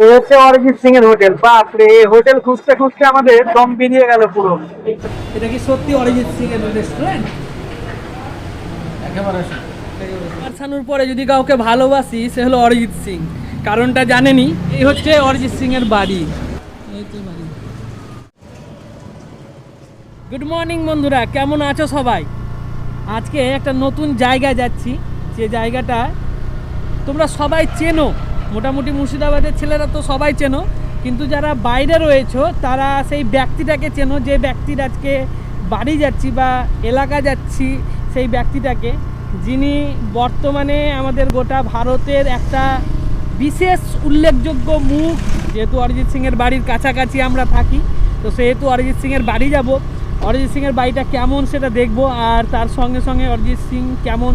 এই হচ্ছে অরিজিৎ সিং এর হোটেল। বাপরে, এই হোটেল খুঁজতে খুঁজতে আমাদের দম বেরিয়ে গেল পুরো। এটা কি সত্যি অরিজিৎ সিং এর রেস্টুরেন্ট? একেবারে ছানুর পরে যদি কাউকে ভালোবাসি সে হলো অরিজিৎ সিং। কারণটা জানেনি। এই হচ্ছে অরিজিৎ সিং এর বাড়ি। এই তো বাড়ি। গুড মর্নিং বন্ধুরা, কেমন আছো সবাই? আজকে একটা নতুন জায়গায় যাচ্ছি, যে জায়গাটা তোমরা সবাই চেনো। মোটামুটি মুর্শিদাবাদের ছেলেরা তো সবাই চেনো, কিন্তু যারা বাইরে রয়েছো তারা সেই ব্যক্তিটাকে চেনো, যে ব্যক্তির আজকে বাড়ি যাচ্ছি বা এলাকা যাচ্ছি, সেই ব্যক্তিটাকে, যিনি বর্তমানে আমাদের গোটা ভারতের একটা বিশেষ উল্লেখযোগ্য মুখ। যেহেতু অরিজিৎ সিংয়ের বাড়ির কাছাকাছি আমরা থাকি, তো সেহেতু অরিজিৎ সিংয়ের বাড়ি যাব। অরিজিৎ সিংয়ের বাড়িটা কেমন সেটা দেখব, আর তার সঙ্গে সঙ্গে অরিজিৎ সিং কেমন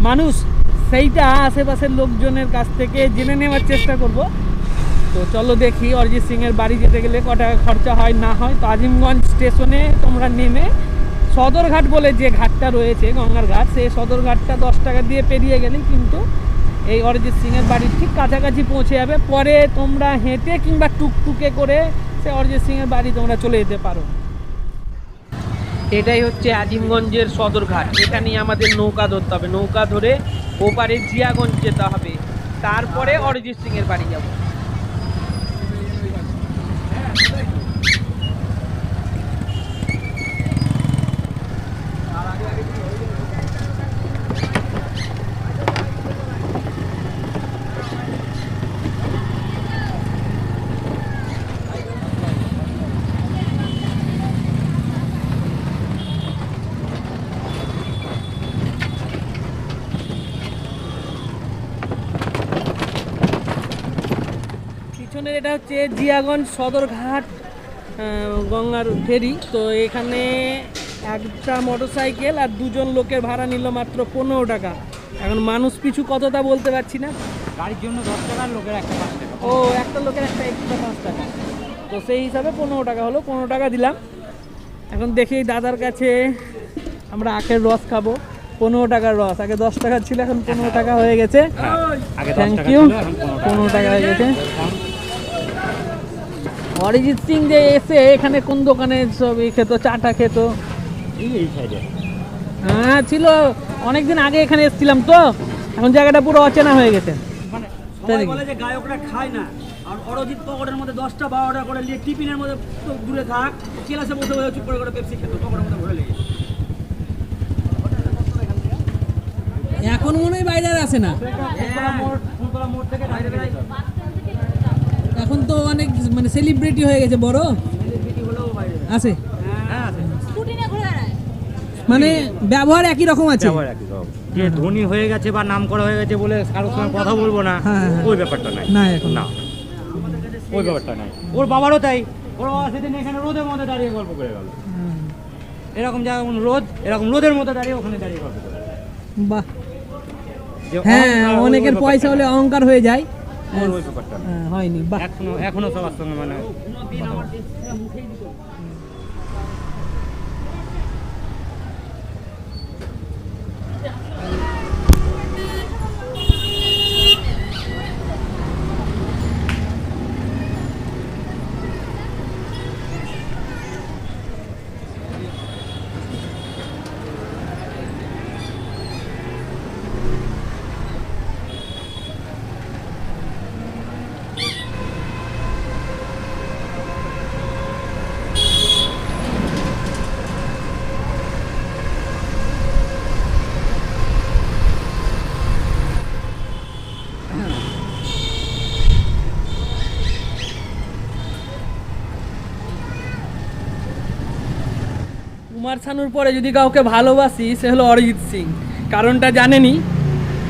মানুষ সেইটা আশেপাশের লোকজনের কাছ থেকে জেনে নেওয়ার চেষ্টা করব। তো চলো দেখি অরিজিৎ সিংয়ের বাড়ি যেতে গেলে ক টাকা খরচা হয় না হয়। তো আজিমগঞ্জ স্টেশনে তোমরা নেমে সদরঘাট বলে যে ঘাটটা রয়েছে, গঙ্গার ঘাট, সেই সদরঘাটটা 10 টাকা দিয়ে পেরিয়ে গেলেই কিন্তু এই অরিজিৎ সিংয়ের বাড়ির ঠিক কাছাকাছি পৌঁছে যাবে। পরে তোমরা হেঁটে কিংবা টুকটুকে করে সে অরিজিৎ সিংয়ের বাড়ি তোমরা চলে যেতে পারো। এটাই হচ্ছে আজিমগঞ্জের সদরঘাট। এখানেই আমাদের নৌকা ধরতে হবে, নৌকা ধরে ওপারে জিয়াগঞ্জ যেতে হবে, তারপরে অরিজিৎ সিংয়ের বাড়ি যাব। পিছনের এটা হচ্ছে জিয়াগঞ্জ সদরঘাট গঙ্গার ফেরি। তো এখানে একটা মোটরসাইকেল আর দুজন লোকের ভাড়া নিল মাত্র 15 টাকা। এখন মানুষ পিছু কতটা বলতে পারছি না। গাড়ির জন্য 10 টাকা, লোকের একটা 5 টাকা। ও, একটা লোকের একটা এক্সট্রা 5 টাকা, তো সেই হিসাবে 15 টাকা হলো। 15 টাকা দিলাম। এখন দেখি দাদার কাছে আমরা আখের রস খাবো। 15 টাকার রস, আগে 10 টাকা ছিল, এখন 15 টাকা হয়ে গেছে। থ্যাংক ইউ, 15 টাকা হয়ে গেছে। অরিজিৎ সিং যে এসে এখানে কোন দোকানে সব খেত, চাটা খেত? এই সাইডে হ্যাঁ ছিল, অনেকদিন আগে এখানে এসেছিলাম তো, এখন জায়গাটা পুরো অচেনা হয়ে গেছে। সবাই বলে যে গায়করা খায় না, আর অরিজিৎ পকেটের মধ্যে 10টা 12টা করে নিয়ে টিফিনের মধ্যে তো দূরে থাক, ক্লাসে বসে বসে চুপ করে পেপসি খেত, পকেটের মধ্যে ভরে লেগে। এখন মনে হয় বাইরে আর আসে না। ফুলতলা মোড় থেকে বাইরে বেরাই, এখন তো অনেক মানে সেলিব্রিটি হয়ে গেছে, বড় সেলিব্রিটি হলেও বাইরে আছে, হ্যাঁ আছে। মানে ব্যবহার একই রকম আছে। যে ধনী হয়ে গেছে বা নাম করা হয়ে গেছে বলে কারোর সঙ্গে কথা বলবো না, হ্যাঁ, হ্যাঁ। ওই ব্যাপারটা নাই। না, এখন না, ওই ব্যাপারটা নাই। ওর বাবারও তাই, ওর বাবা সেদিন এখানে রোদের মধ্যে দাঁড়িয়ে গল্প করে গেল। এরকম জায়গা রোদ, এরকম রোদের মধ্যে দাঁড়িয়ে ওখানে দাঁড়িয়ে গল্প করে গেল। বাহ। যে হ্যাঁ, অহংকার, অনেকের ওই পয়সা হলে ব্যাপারটা অহংকার হয়ে যায়। নাই। ওর ওই ব্যাপারটা নাই। হয়নি। বাহ। এখনো সবার সঙ্গে মানে কুমার শানুর পরে যদি কাউকে ভালোবাসি সে হলো অরিজিৎ সিং। কারণটা জানেনি।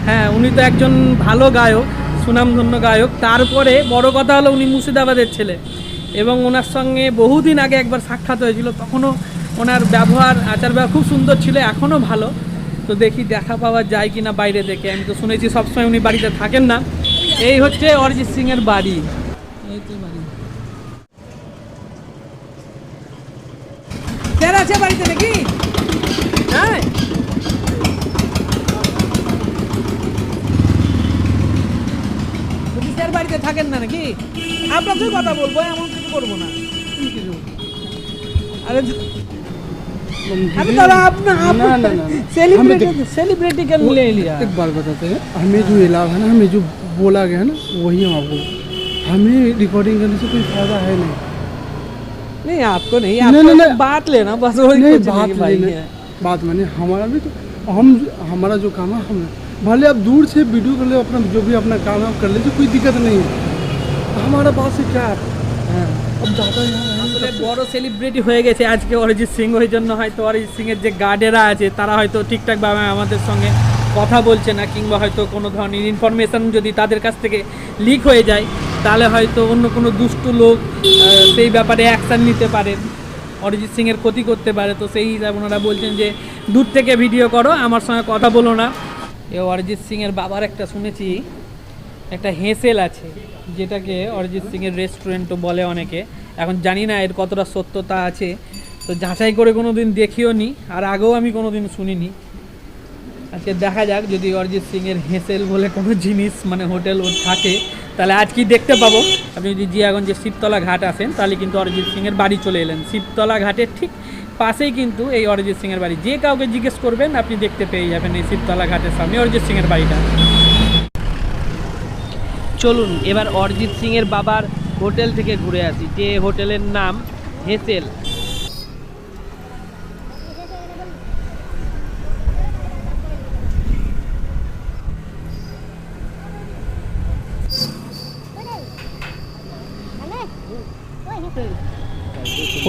হ্যাঁ, উনি তো একজন ভালো গায়ক, সুনামধন্য গায়ক। তারপরে বড় কথা হলো উনি মুর্শিদাবাদের ছেলে, এবং ওনার সঙ্গে বহুদিন আগে একবার সাক্ষাৎ হয়েছিল। তখনও ওনার ব্যবহার, আচার ব্যবহার খুব সুন্দর ছিল, এখনও ভালো। তো দেখি দেখা পাওয়া যায় কি না বাইরে থেকে। আমি তো শুনেছি সবসময় উনি বাড়িতে থাকেন না। এই হচ্ছে অরিজিৎ সিংয়ের বাড়ি। এই তো বাড়ি। তেরা আছে বাড়িতে নাকি? হ্যাঁ, নিজের বাড়িতে থাকেন না নাকি? আপনার সাথে কথা বলবো, এমন কিছু করবো না। अरे अरे दादा आपने आप सेलिब्रिटी का ले लिया। एक बात बताते हैं, हमें जो इलाज है ना, हमें जो बोला गया है ना, वही हम आपको, हमें रिकॉर्डिंग करने से कोई फायदा है नहीं। नहीं आपको नहीं, आपको नहीं, बात लेना बस, वही नहीं, कुछ बात नहीं भाई लेना, है। बात माने हमारा भी तो, हमारा जो काम है, हम भले आप दूर से वीडियो कर ले, अपना जो भी अपना काम है आप कर लीजिए, कोई दिक्कत नहीं है। हमारा बात से क्या है, अब ज़्यादा यहाँ আসলে বড় সেলিব্রিটি হয়ে গেছে আজকে অরিজিৎ সিং, ওই জন্য হয়তো অরিজিৎ সিংয়ের যে গার্ডেরা আছে তারা হয়তো ঠিকঠাকভাবে আমাদের সঙ্গে কথা বলছে না, কিংবা হয়তো কোনো ধরনের ইনফরমেশান যদি তাদের কাছ থেকে লিক হয়ে যায় তাহলে হয়তো অন্য কোনো দুষ্টু লোক সেই ব্যাপারে অ্যাকশান নিতে পারে, অরিজিৎ সিংয়ের ক্ষতি করতে পারে। তো সেই হিসাবে ওনারা বলছেন যে দূর থেকে ভিডিও করো, আমার সঙ্গে কথা বলো না। এ অরিজিৎ সিংয়ের বাবার একটা শুনেছি একটা হেঁসেল আছে, যেটাকে অরিজিৎ সিংয়ের রেস্টুরেন্টও বলে অনেকে। এখন জানি না এর কতটা সত্যতা আছে, তো যাচাই করে কোনো দিন দেখিও নি, আর আগেও আমি কোনো দিন শুনিনি। আজকে দেখা যাক যদি অরিজিৎ সিংয়ের হেঁসেল বলে কোনো জিনিস মানে হোটেল ওর থাকে তাহলে আজ কি দেখতে পাবো। আপনি যদি জিয়াগঞ্জের শিবতলা ঘাট আসেন তাহলে কিন্তু অরিজিৎ সিংয়ের বাড়ি চলে এলেন, শিবতলা ঘাটের ঠিক পাশেই কিন্তু এই অরিজিৎ সিংয়ের বাড়ি। যে কাউকে জিজ্ঞেস করবেন আপনি দেখতে পেয়ে যাবেন এই শিবতলা ঘাটের সামনে অরিজিৎ সিংয়ের বাড়িটা। চলুন এবার অরিজিৎ সিংয়ের বাবার হোটেল থেকে ঘুরে আসি, যে হোটেলের নাম হেঁসেল।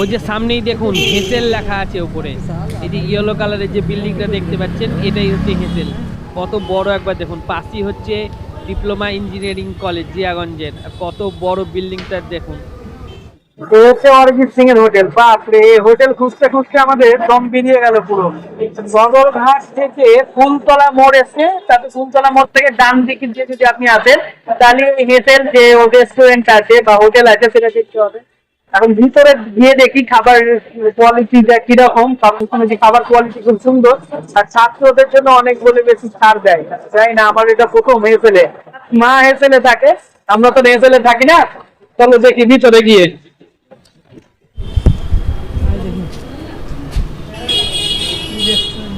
ওই যে সামনেই দেখুন হেঁসেল লেখা আছে উপরে, এই যে ইয়েলো কালারের যে বিল্ডিংটা দেখতে পাচ্ছেন এটাই হচ্ছে হেঁসেল। কত বড় একবার দেখুন, পাশেই হচ্ছে ডিপ্লোমা ইঞ্জিনিয়ারিং কলেজ জিয়াগঞ্জের, আর কত বড় বিল্ডিংটা দেখুন। এই হচ্ছে অরিজিৎ সিং এর হোটেল। বাপরে, এই হোটেল খুঁজতে খুঁজতে আমাদের দম বেরিয়ে গেল পুরো। সদরঘাট থেকে ফুলতলা মোড় এসে, তাতে ফুলতলা মোড় থেকে ডান দিকে দিয়ে যদি আপনি আসেন তাহলে হেঁসেল যে রেস্টুরেন্ট আছে বা হোটেল আছে সেটা দেখতে হবে। এখন ভিতরে গিয়ে দেখি খাবার কোয়ালিটিটা কিরকম। শুনেছি খাবার কোয়ালিটি খুব সুন্দর, আর ছাত্রদের জন্য অনেক বলে বেশি ছাড় দেয়। তাই না, আমার এটা প্রথম হেঁসেলে, মা হেঁসেলে থাকে, আমরা তো হেঁসেলে থাকি না। চলো দেখি ভিতরে গিয়ে।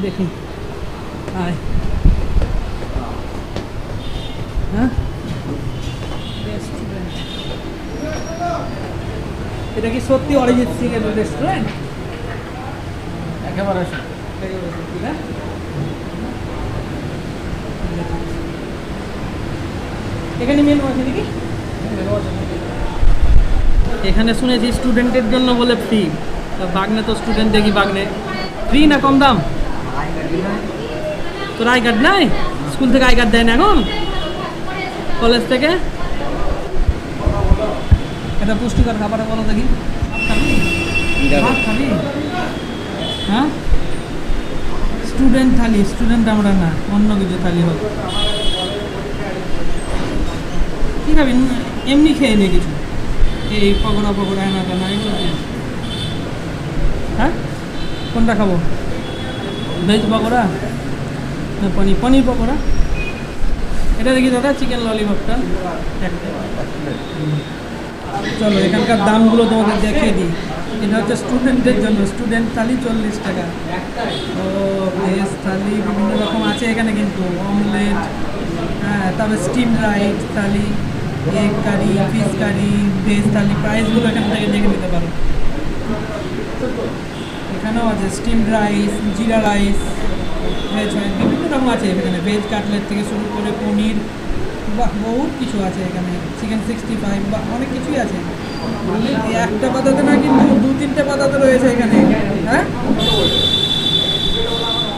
দেখি হ্যাঁ, এটা কি সত্যি অরিজিৎ সিং এর রেস্টুরেন্ট? একেবারে এখানে মেনু আছে নাকি? এখানে শুনেছি স্টুডেন্টের জন্য বলে ফ্রি। বাগনে তো স্টুডেন্ট দেখি, বাগনে ফ্রি না কম দাম? তোর আই কার্ড নাই? স্কুল থেকে আই কার্ড দেয় না এখন, কলেজ থেকে? এটা পুষ্টিকর খাবার বলো দেখি, ভাত খাবি? হ্যাঁ, স্টুডেন্ট থালি, স্টুডেন্ট আমরা না, অন্য কিছু থালি হোক। কি খাবি? এমনি খেয়ে নে কিছু, এই পকোড়া পকোড়া না কেন এগুলো। হ্যাঁ, কোনটা খাবো? ভেজ পকোড়া না পনির পকোড়া? এটা দেখি দাদা, চিকেন ললিপপটা একটা। চলো এখানকার দামগুলো তোমাকে দেখিয়ে দিই। এটা হচ্ছে স্টুডেন্টদের জন্য, স্টুডেন্ট থালি 40 টাকা। ও ভেজ থালি বিভিন্ন রকম আছে এখানে কিন্তু, অমলেট, হ্যাঁ, তারপরে steam rice thali, egg curry, fish curry, veg thali. প্রাইসগুলো এখান থেকে দেখে নিতে পারো। এখানেও আছে steam rice, jeera rice, veg rice, বিভিন্ন রকম আছে এখানে। ভেজ কাটলেট থেকে শুরু করে পনির, বা বহুত কিছু আছে এখানে, চিকেন 65 বা অনেক কিছুই আছে। একটা পাতাতে না কিন্তু 2-3টে পাতাতে রয়েছে এখানে। হ্যাঁ,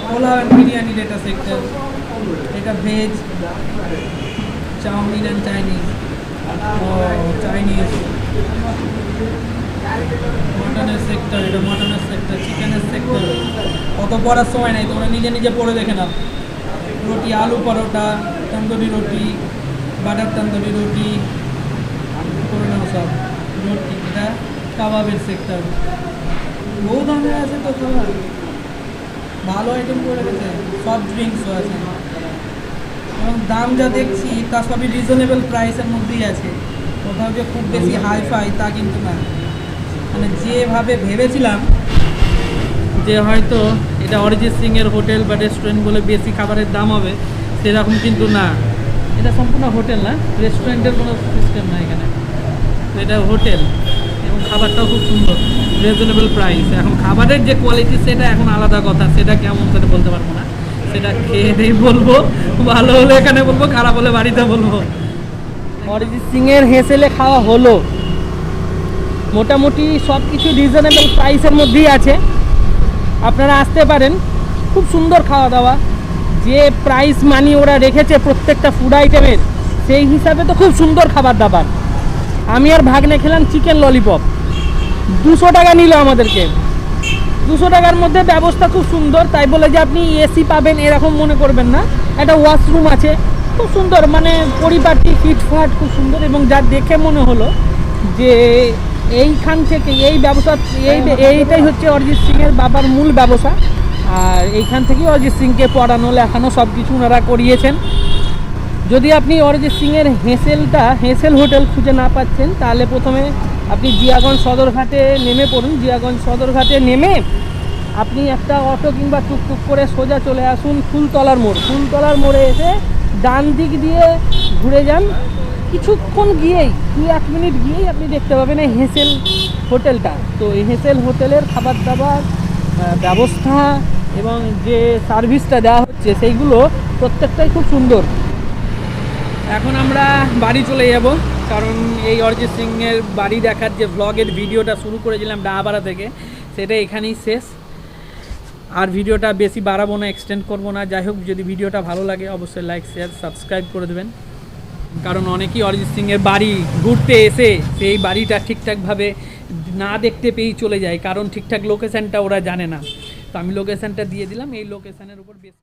পোলাও অ্যান্ড বিরিয়ানির এটা সেক্টর, এটা veg, chowmein and Chinese, Chinese, মটনের সেক্টর, এটা মটনের সেক্টর, চিকেনের সেক্টর। অত পড়ার সময় নাই, তোমরা নিজে নিজে পড়ে দেখে নাও। রুটি, আলু পরোটা, তন্দুরি রুটি, বাটার তন্দুরি রুটি করে নাও সব। রুটি, এটা কাবাবের সেক্টর। বহু ধরনের আছে তো খাবার, ভালো আইটেম করে রেখেছে। সফট ড্রিঙ্কসও আছে, এবং দাম যা দেখছি তা সবই রিজনেবল প্রাইসের মধ্যেই আছে, কোথাও যে খুব বেশি হাই ফাই তা কিন্তু না। মানে যেভাবে ভেবেছিলাম যে হয়তো এটা অরিজিৎ সিংয়ের হোটেল বা রেস্টুরেন্ট বলে বেশি খাবারের দাম হবে, সেরকম কিন্তু না। এটা সম্পূর্ণ হোটেল না, রেস্টুরেন্টের কোনো সিস্টেম না এখানে, তো এটা হোটেল এবং খাবারটাও খুব সুন্দর, রিজনেবল প্রাইস। এখন খাবারের যে কোয়ালিটি সেটা এখন আলাদা কথা, সেটা কেমন সেটা বলতে পারবো না, সেটা খেয়ে দিয়ে বলবো, ভালো হলে এখানে বলবো, খারাপ হলে বাড়িতে বলবো। অরিজিৎ সিংয়ের হেসেলে খাওয়া হলো, মোটামুটি সব কিছু রিজনেবল প্রাইসের মধ্যেই আছে, আপনারা আসতে পারেন। খুব সুন্দর খাওয়া দাওয়া, যে প্রাইস মানি ওরা রেখেছে প্রত্যেকটা ফুড আইটেমের, সেই হিসাবে তো খুব সুন্দর খাবার দাবার। আমি আর ভাগ্নে খেলাম চিকেন ললিপপ, 200 টাকা নিল আমাদেরকে। 200 টাকার মধ্যে ব্যবস্থা খুব সুন্দর, তাই বলে যে আপনি এসি পাবেন এরকম মনে করবেন না। একটা ওয়াশরুম আছে খুব সুন্দর, মানে পরিপাটি ফিটফাট খুব সুন্দর, এবং যা দেখে মনে হলো যে এইখান থেকে এই ব্যবসা এইটাই হচ্ছে অরিজিৎ সিংয়ের বাবার মূল ব্যবসা। আর এইখান থেকেই অরিজিৎ সিংকে পড়ানো লেখানো সব কিছু ওনারা করিয়েছেন। যদি আপনি অরিজিৎ সিংয়ের হেসেল হোটেল খুঁজে না পাচ্ছেন, তাহলে প্রথমে আপনি জিয়াগঞ্জ সদরঘাটে নেমে পড়ুন। জিয়াগঞ্জ সদরঘাটে নেমে আপনি একটা অটো কিংবা টুকটুক করে সোজা চলে আসুন ফুলতলার মোড়। ফুলতলার মোড়ে এসে ডান দিক দিয়ে ঘুরে যান, কিছুক্ষণ গিয়েই 2-1 মিনিট গিয়েই আপনি দেখতে পাবেন এই হেসেল হোটেলটা। তো এই হেসেল হোটেলের খাবার দাবার ব্যবস্থা এবং যে সার্ভিসটা দেওয়া হচ্ছে সেইগুলো প্রত্যেকটাই খুব সুন্দর। এখন আমরা বাড়ি চলে যাব, কারণ এই অরিজিৎ সিংয়ের বাড়ি দেখার যে ব্লগের ভিডিওটা শুরু করেছিলাম ডাহাপাড়া থেকে, সেটা এখানেই শেষ। আর ভিডিওটা বেশি বাড়াবো না, এক্সটেন্ড করবো না। যাই হোক, যদি ভিডিওটা ভালো লাগে অবশ্যই লাইক শেয়ার সাবস্ক্রাইব করে দেবেন, কারণ অনেকেই অরিজিৎ সিংয়ের বাড়ি ঘুরতে এসে সেই বাড়িটা ঠিকঠাকভাবে না দেখতে পেয়েই চলে যায়, কারণ ঠিকঠাক লোকেশানটা ওরা জানে না। তো আমি লোকেশানটা দিয়ে দিলাম, এই লোকেশানের উপর বেশ